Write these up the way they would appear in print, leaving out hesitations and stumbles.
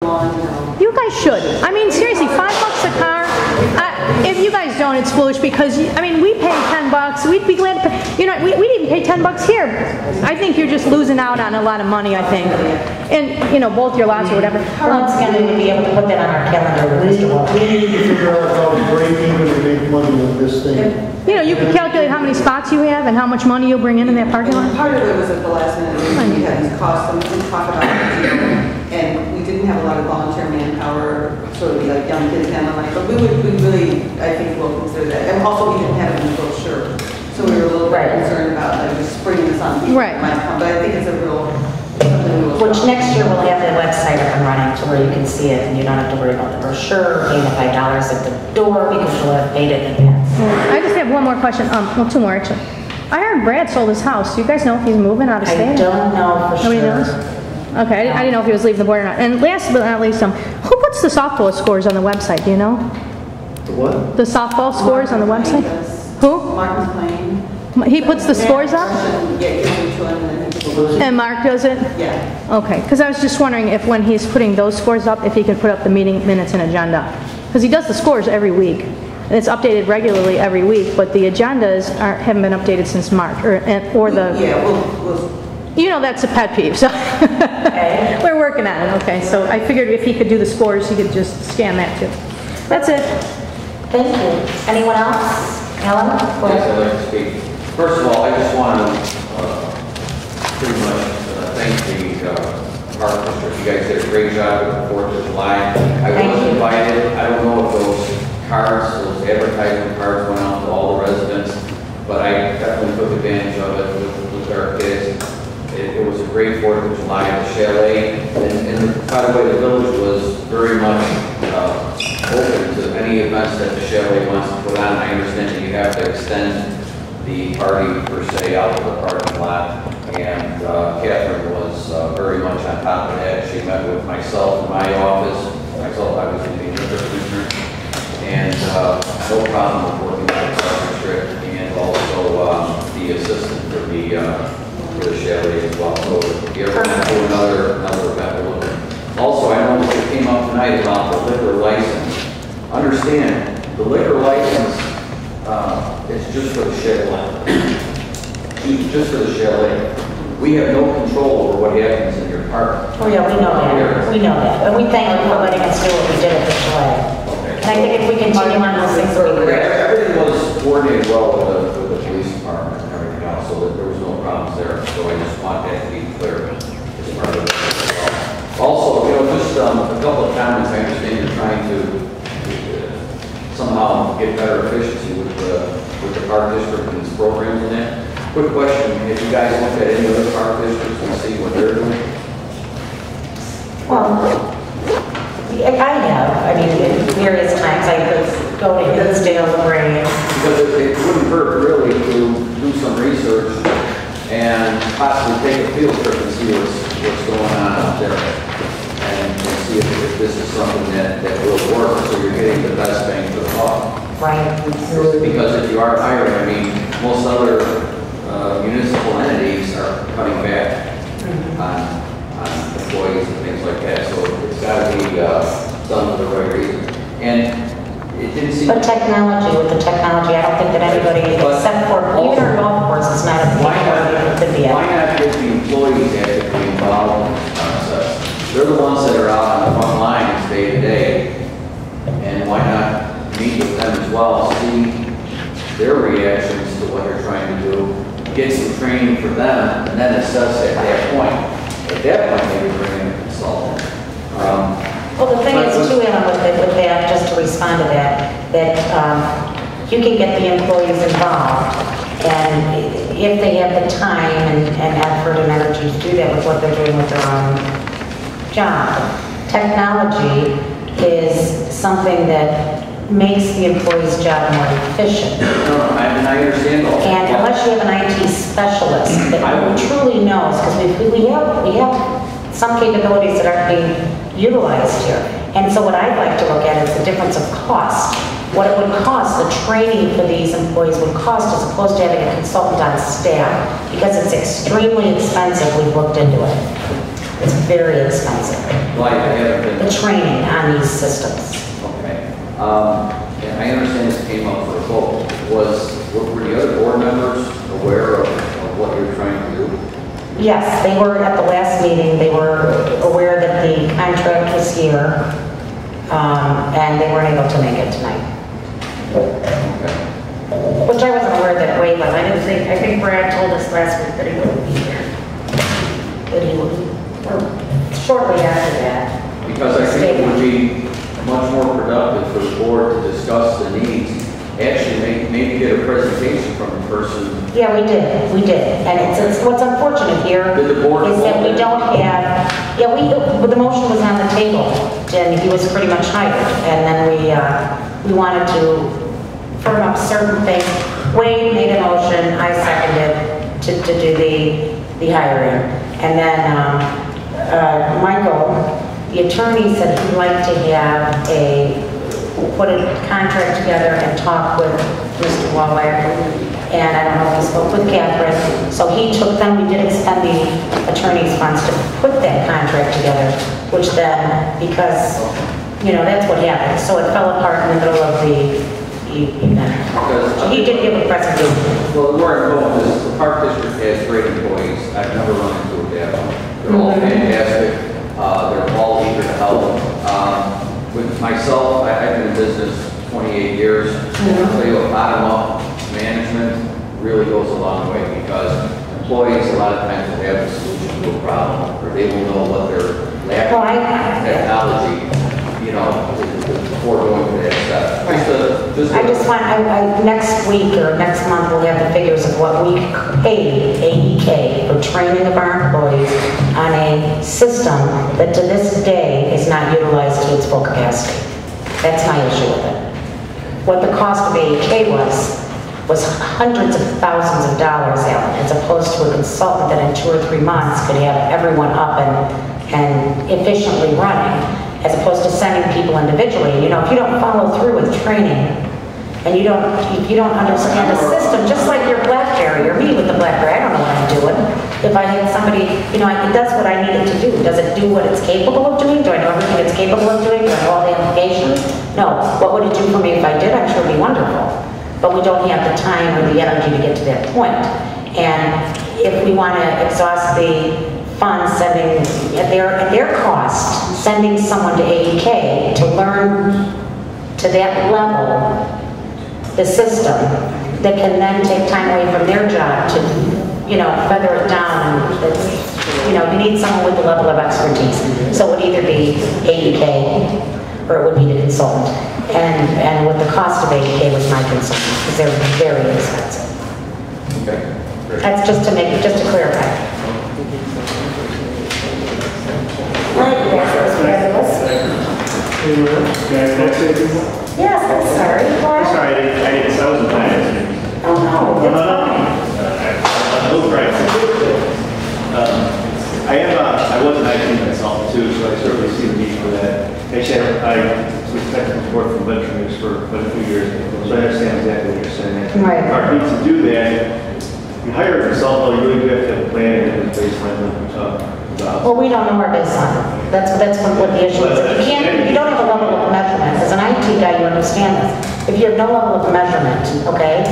lawn, you know. You guys should. I mean, seriously, $5 a car. If you guys don't, it's foolish because I mean, we pay $10. We'd be glad to pay. You know, we'd even pay $10 here. I think you're just losing out on a lot of money. I think, and you know, both your lots or whatever. Once again, we would be able to put that on our calendar with Mr. Walker. We need to figure out how to break even and make money on this thing. You know, you can calculate how many spots you have and how much money you'll bring in that parking lot. Part of it was at the last minute, we had these costs, and we didn't talk about it, and we didn't have a lot of volunteer manpower, sort of like young kids handling money, but we really, I think, will consider that. And also, we didn't have it in the brochure, so we were a little bit concerned about like just springing this on people Right. who might come, but I think it's a real, something we will Which try. next year we'll have the website up and running to where you can see it and you don't have to worry about the brochure, paying the $5 at the door because you'll have paid it in advance. I just have one more question. Well, two more actually. I heard Brad sold his house. Do you guys know if he's moving out of state? I don't know for sure. Nobody knows? Okay, I didn't know if he was leaving the board or not. And last but not least, who puts the softball scores on the website? Do you know? The what? The softball scores on the website? Who? Martin's playing. He puts the scores up? Yeah, give them to him, and then he And Mark does it? yeah. Okay, because I was just wondering if when he's putting those scores up, if he could put up the meeting minutes and agenda. Because he does the scores every week. And it's updated regularly every week, but the agendas haven't been updated since March, or the... Yeah, we'll You know that's a pet peeve, so we're working on it. Okay, so I figured if he could do the scores, he could just scan that too. That's it. Thank you. Anyone else? Ellen? Yes, I'd like to speak. First of all, I just want to pretty much thank the Park District. You guys did a great job with the 4th of July. I was invited. I don't know if those cards, those advertising cards went out to all the residents, but I definitely took advantage of it with our kids. It was a great 4th of July at the chalet, and by the way, the village was very much open to any events that the chalet wants to put on. I understand that you have to extend the party per se out to the parking lot, and Catherine was very much on top of that. She met with myself in my office. Myself, I was in the interpreter, and no problem with working with the Park District, and also the assistant for the chalet as well. So if you ever want to do another event, we'll look at. Also, I know that came up tonight about the liquor license. Understand, the liquor license is just for the chalet. Just for the chalet. We have no control over what happens in your park. Oh yeah, we know that. We know that. And we thank you for letting us do what we did at the chalet. Okay. And I think if we continue on those things, we'll be great. Everything was coordinated well with the police department and everything else, so that there was no problems there. So I just want that to be clear as part of it. Also, you know, just a couple of comments. I understand you're trying to somehow get better efficiency with the park district and its programs and that. Quick question: have you guys looked at any other park districts and see what they're doing? Well, I have. I mean, at various times I could go to Hinsdale, LaGrange. Because it wouldn't hurt really to do some research and possibly take a field trip and see what's going on out there, and see if this is something that will work, so you're getting the best bang for the buck. Right. Because if you are hiring, I mean, most other municipal entities are cutting back on employees and things like that, so it's got to be done for the right reason. And it didn't seem. But technology, with the technology, I don't think that anybody, except for even our golf course, is not a could be. Why not get the employees actively involved in this process? They're the ones that are out on the front lines day to day, and why not meet with them as well, see their reactions to what they're trying to do, get some training for them, and then assess at that point. At that point, maybe bring in a consultant. Well, the thing is too, Ellen, with that, just to respond to that you can get the employees involved, and if they have the time and effort and energy to do that with what they're doing with their own job. Technology is something that makes the employee's job more efficient. And I understand all that. And unless you have an IT specialist that truly knows, because we have some capabilities that aren't being utilized here. And so what I'd like to look at is the difference of cost. What it would cost, the training for these employees would cost as opposed to having a consultant on staff, because it's extremely expensive. We've looked into it. It's very expensive, Like, I haven't been. the training on these systems. Okay. And I understand this came up for a vote. Were the other board members aware of what you're trying to do? Yes, they were at the last meeting, they were aware that the contract was here, and they weren't able to make it tonight. Okay. Which I wasn't aware that Wade was. I think Brad told us last week that he wouldn't be here. That he would, or shortly after that. Because I think it would be much more productive for the board to discuss the needs, actually maybe get a presentation from the person. Yeah, we did. And it's what's unfortunate here Did the board is that vote? we don't have, but the motion was on the table, and he was pretty much hired. And then we wanted to firm up certain things. Wade made a motion, I seconded to do the hiring. And then Michael, the attorney, said he'd like to have put a contract together and talk with Mr. Wallack. And I don't know if he spoke with Catherine. So he took them, we did expend the attorney's funds to put that contract together, which then, because, that's what happened. So it fell apart in the middle of the event. He did give a presentation. Well, where I'm going is the park district has great employees. I've never run into a bad one. They're all fantastic. They're all eager to help. With myself, I've been in business 28 years. And I'll tell you, a bottom-up management really goes a long way because employees a lot of times will have a solution to a problem or they will know what they're lacking in technology, before going to that step. I just want, next week or next month, we'll have the figures of what we paid AEK for training of our employees on a system that to this day is not utilized to its full capacity. That's my issue with it. What the cost of AEK was hundreds of thousands of dollars, Alan, as opposed to a consultant that in 2 or 3 months could have everyone up and efficiently running, as opposed to sending people individually. If you don't follow through with training, and if you don't understand the system, just like your BlackBerry or me with the BlackBerry, I don't know what I'm doing. If I had somebody, it does what I need it to do. Does it do what it's capable of doing? Do I know everything it's capable of doing? Do I know all the applications? No. What would it do for me if I did? I'm sure it'd be wonderful. But we don't have the time or the energy to get to that point. And if we want to exhaust the funds sending, at their cost, sending someone to AEK to learn to that level, the system, that can then take time away from their job to, feather it down. You need someone with the level of expertise. So it would either be AEK or it would be the consultant. And what the cost of AEK was my concern, because they're very expensive. Okay. Great. That's just to clarify. Yes, I'm sorry. I'm sorry, I wasn't planning. Oh, no, that's I was an IT consultant too, so I certainly see the need for that. Actually, I was technical support from Venture for quite a few years, so I understand exactly what you're saying. Right. Our need to do that, you hire a consultant, you really do have to have a plan and a baseline like we talked about. Well, we don't know our baseline. That's what the issue is. You don't have a level of measurement. As an IT guy, you understand this. If you have no level of measurement, okay?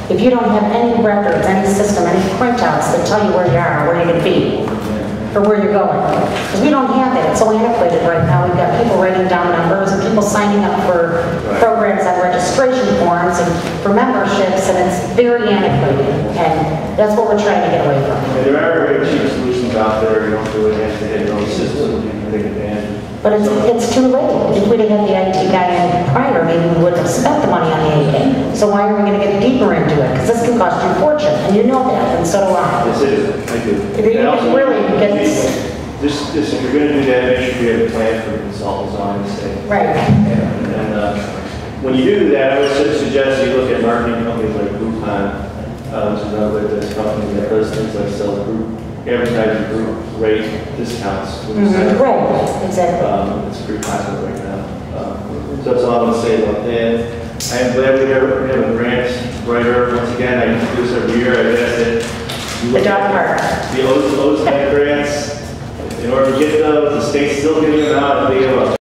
If you don't have any records, any system, any printouts that tell you where you are, where you're going to be, or where you're going. Because we don't have that. It's so antiquated right now. We've got people writing down numbers and people signing up for programs on registration forms and for memberships, and it's very antiquated. And that's what we're trying to get away from. And there are very cheap solutions out there. You don't really have to have your own system. You can take advantage. But it's too late. If we'd have had the IT guy in prior, maybe we wouldn't have spent the money on the AEK. So why are we going to get deeper into it? Because this can cost you a fortune, and you know that, and so do I. Yes, it is. I do. If you And also, really get if you're going to do that, make sure you have a plan for the consultants on and say. right. And when you do that, I would suggest you look at marketing companies like Groupon, which is another this company that does things like sell group, advertising group rate discounts. Right, exactly. It's pretty popular right now. So that's all I'm going to say about that. I am glad we have a grant writer. Once again, I used to do this every year. I've asked it. The dog park. The OSMAC grants, in order to get those, the state's still giving them out, and they have a